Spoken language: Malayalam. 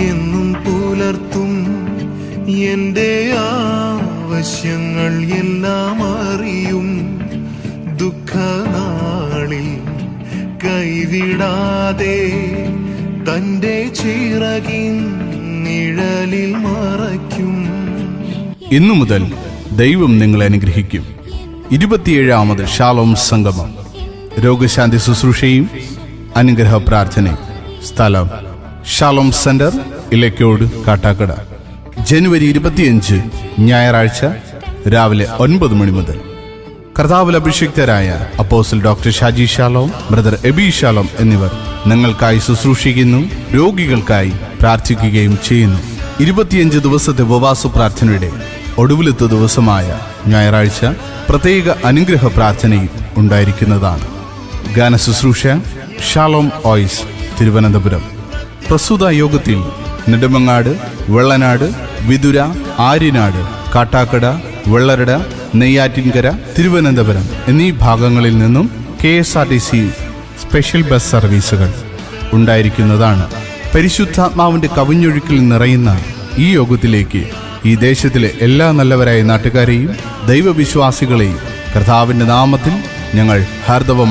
എന്നും പുലർത്തും എൻ്റെ ആവശ്യങ്ങൾ എല്ലാം അറിയും. ദുഃഖനാളിൽ കൈവിടാതെ തൻ്റെ ചിറകിൻ നിഴലിൽ മറയ്ക്കും. ഇന്നു മുതൽ ദൈവം നിങ്ങളെ അനുഗ്രഹിക്കും. 27ാമത് ഷാലോം സംഗമം. രോഗശാന്തി ശുശ്രൂഷയും അനുഗ്രഹ പ്രാർത്ഥനയും. സ്ഥലം ഷാലോം സെന്റർ, ഇലക്കോട്, കാട്ടാക്കട. ജനുവരി 25 ഞായറാഴ്ച രാവിലെ 9 മണി മുതൽ. കർത്താവിൽ അഭിഷിക്തരായ apostle doctor Shaji Shalom, brother Aby Shalom എന്നിവർ നിങ്ങൾക്കായി ശുശ്രൂഷിക്കുന്നു, രോഗികൾക്കായി പ്രാർത്ഥിക്കുകയും ചെയ്യുന്നു. 25 ദിവസത്തെ ഉപവാസ പ്രാർത്ഥനയുടെ ഒടുവിലത്തെ ദിവസമായ ഞായറാഴ്ച പ്രത്യേക അനുഗ്രഹ പ്രാർത്ഥനയും ഉണ്ടായിരിക്കുന്നതാണ്. ഗാന ശുശ്രൂഷ ഷാലോം ഓയിസ്, തിരുവനന്തപുരം. പ്രസ്തുത യോഗത്തിൽ നെടുമങ്ങാട്, വെള്ളനാട്, വിതുര, ആര്യനാട്, കാട്ടാക്കട, വെള്ളറട, നെയ്യാറ്റിൻകര, തിരുവനന്തപുരം എന്നീ ഭാഗങ്ങളിൽ നിന്നും KSRTC സ്പെഷ്യൽ ബസ് സർവീസുകൾ ഉണ്ടായിരിക്കുന്നതാണ്. പരിശുദ്ധാത്മാവിന്റെ കവിഞ്ഞൊഴുക്കിൽ നിറയുന്ന ഈ യോഗത്തിലേക്ക് ഈ ദേശത്തിലെ എല്ലാ നല്ലവരായ നാട്ടുകാരെയും ദൈവവിശ്വാസികളെയും കർത്താവിന്റെ നാമത്തിൽ ഞങ്ങൾ ഹാർദവം